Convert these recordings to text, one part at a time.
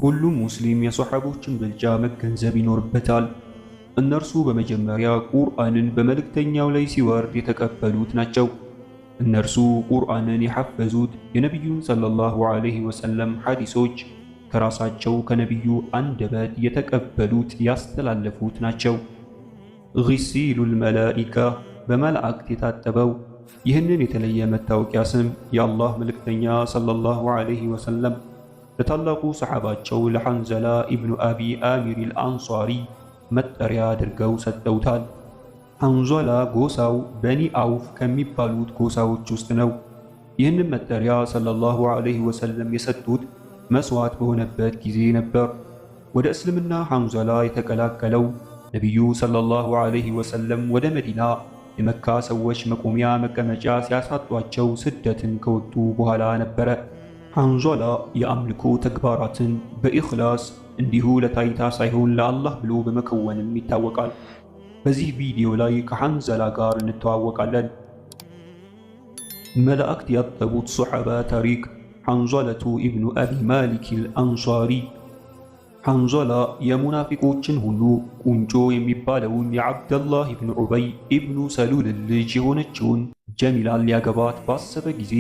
ሁሉም ሙስሊም የሶሐቦችን ብልጫ መገንዘብ ይኖርበታል። እነርሱ በመጀመሪያ ቁርአንን በመልእክተኛው ላይ ሲወርድ የተቀበሉት ናቸው። እነርሱ ቁርአንን የሐፈዙት የነቢዩን ሰለላሁ ዐለይሂ ወሰለም ሐዲሶች ከራሳቸው ከነቢዩ አንደበት የተቀበሉት ያስተላለፉት ናቸው። ጊሲሉል መላኢካ በመላእክት የታጠበው ይህንን የተለየ መታወቂያ ስም የአላህ መልእክተኛ ሰለላሁ ዐለይሂ ወሰለም ለታላቁ ሰሓባቸው ለሐንዘላ ኢብኑ አቢ አሚር አልአንሷሪ መጠሪያ አድርገው ሰጠውታል። ሐንዘላ ጎሳው በኒ አውፍ ከሚባሉት ጎሳዎች ውስጥ ነው። ይህንን መጠሪያ ሰለላሁ ዐለይሂ ወሰለም የሰጡት መስዋዕት በሆነበት ጊዜ ነበር። ወደ እስልምና ሐንዘላ የተቀላቀለው ነቢዩ ሰለላሁ ዐለይሂ ወሰለም ወደ መዲና የመካ ሰዎች መቆሚያ መቀመጫ ሲያሳጧቸው ስደትን ከወጡ በኋላ ነበረ። ሐንዘላ የአምልኮ ተግባራትን በኢኽላስ እንዲሁ ለታይታ ሳይሆን ለአላህ ብሎ በመከወንም ይታወቃል። በዚህ ቪዲዮ ላይ ከሐንዘላ ጋር እንተዋወቃለን። መላእክት ያጠቡት ሶሐባ ታሪክ ሐንዘለቱ ኢብኑ አቢ ማሊክ አልአንሷሪ። ሐንዘላ የሙናፊቆችን ሁሉ ቁንጮ የሚባለውን የዓብደላህ ኢብኑ ዑበይ ኢብኑ ሰሉል ልጅ የሆነችውን ጀሚላን ሊያገባት ባሰበ ጊዜ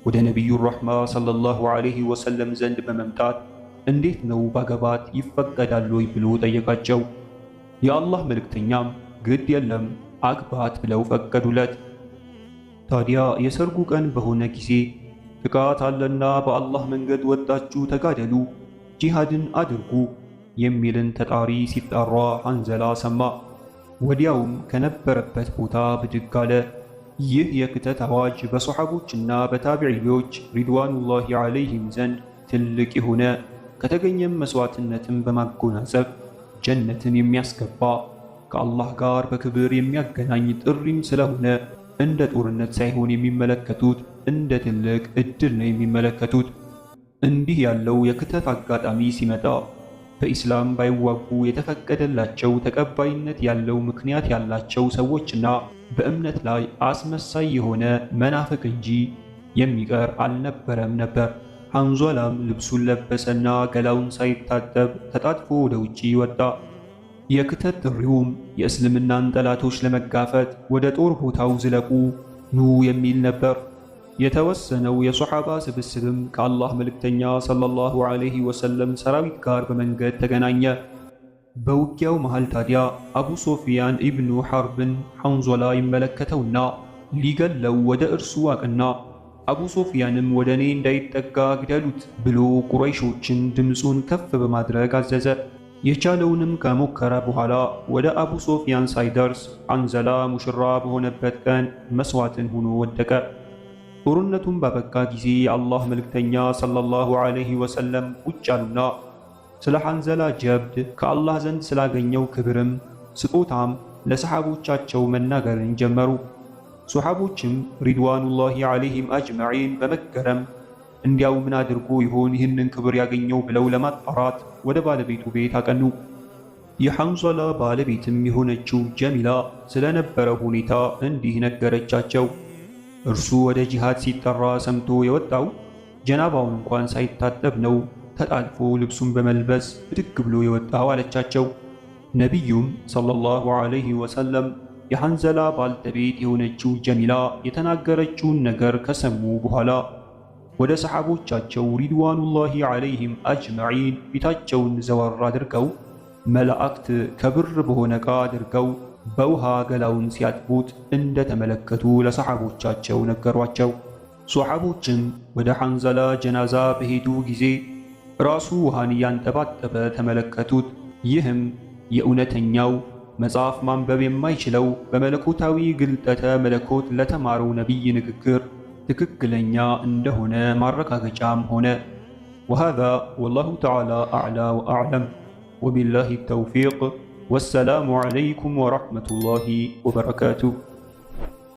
ወደ ነቢዩ ረሕማ ሰለላሁ ዐለይሂ ወሰለም ዘንድ በመምጣት እንዴት ነው ባገባት ይፈቀዳል ወይ ብሎ ጠየቃቸው። የአላህ መልእክተኛም ግድ የለም አግባት ብለው ፈቀዱለት። ታዲያ የሰርጉ ቀን በሆነ ጊዜ ጥቃት አለና በአላህ መንገድ ወጣችሁ ተጋደሉ፣ ጂሃድን አድርጉ የሚልን ተጣሪ ሲጣራ ሐንዘላ ሰማ። ወዲያውም ከነበረበት ቦታ ብድግ አለ። ይህ የክተት አዋጅ በሶሐቦችና በታቢዒዎች ሪድዋኑላሂ ዐለይሂም ዘንድ ትልቅ የሆነ ከተገኘም መስዋዕትነትን በማጎናጸፍ ጀነትን የሚያስገባ ከአላህ ጋር በክብር የሚያገናኝ ጥሪም ስለሆነ እንደ ጦርነት ሳይሆን የሚመለከቱት እንደ ትልቅ ዕድል ነው የሚመለከቱት። እንዲህ ያለው የክተት አጋጣሚ ሲመጣ በኢስላም ባይዋጉ የተፈቀደላቸው ተቀባይነት ያለው ምክንያት ያላቸው ሰዎችና በእምነት ላይ አስመሳይ የሆነ መናፍቅ እንጂ የሚቀር አልነበረም ነበር። ሐንዘላም ልብሱን ለበሰና ገላውን ሳይታጠብ ተጣጥፎ ወደ ውጪ ወጣ። የክተት ጥሪውም የእስልምናን ጠላቶች ለመጋፈጥ ወደ ጦር ቦታው ዝለቁ ኑ የሚል ነበር። የተወሰነው የሶሐባ ስብስብም ከአላህ መልእክተኛ ሰለላሁ ዐለይሂ ወሰለም ሰራዊት ጋር በመንገድ ተገናኘ። በውጊያው መሃል ታዲያ አቡ ሶፊያን ኢብኑ ሐርብን ሐንዘላ ይመለከተውና ሊገለው ወደ እርሱ አቀና። አቡ ሶፊያንም ወደ እኔ እንዳይጠጋ ግደሉት ብሎ ቁረይሾችን ድምፁን ከፍ በማድረግ አዘዘ። የቻለውንም ከሞከረ በኋላ ወደ አቡ ሶፊያን ሳይደርስ ሐንዘላ ሙሽራ በሆነበት ቀን መስዋዕትን ሆኖ ወደቀ። ጦርነቱን ባበቃ ጊዜ የአላህ መልእክተኛ ሰለላሁ ዐለይሂ ወሰለም ቁጭ አሉና ስለ ሐንዘላ ጀብድ ከአላህ ዘንድ ስላገኘው ክብርም ስጦታም ለሰሓቦቻቸው መናገርን ጀመሩ። ሶሓቦችም ሪድዋኑላሂ ዐለይሂም አጅመዒን በመገረም እንዲያው ምን አድርጎ ይሆን ይህንን ክብር ያገኘው ብለው ለማጣራት ወደ ባለቤቱ ቤት አቀኑ። የሐንዘላ ባለቤትም የሆነችው ጀሚላ ስለነበረው ሁኔታ እንዲህ ነገረቻቸው። እርሱ ወደ ጂሃድ ሲጠራ ሰምቶ የወጣው ጀናባውን እንኳን ሳይታጠብ ነው፣ ተጣልፎ ልብሱን በመልበስ ብድግ ብሎ የወጣው አለቻቸው። ነቢዩም ሰለላሁ ዐለይሂ ወሰለም የሐንዘላ ባልተቤት የሆነችው ጀሚላ የተናገረችውን ነገር ከሰሙ በኋላ ወደ ሰሓቦቻቸው ሪድዋኑላሂ ዐለይሂም አጅመዒን ፊታቸውን ዘወር አድርገው መላእክት ከብር በሆነ ዕቃ አድርገው በውሃ ገላውን ሲያጥቡት እንደተመለከቱ ለሰሓቦቻቸው ነገሯቸው። ሶሓቦችም ወደ ሐንዘላ ጀናዛ በሄዱ ጊዜ ራሱ ውሃን እያንጠባጠበ ተመለከቱት። ይህም የእውነተኛው መጽሐፍ ማንበብ የማይችለው በመለኮታዊ ግልጠተ መለኮት ለተማረው ነቢይ ንግግር ትክክለኛ እንደሆነ ማረጋገጫም ሆነ። ወሃዛ ወላሁ ተዓላ አዕላ ወአዕለም ወቢላሂ ተውፊቅ ወሰላሙ ዐለይኩም ወረሕመቱላሂ ወበረካቱሁ።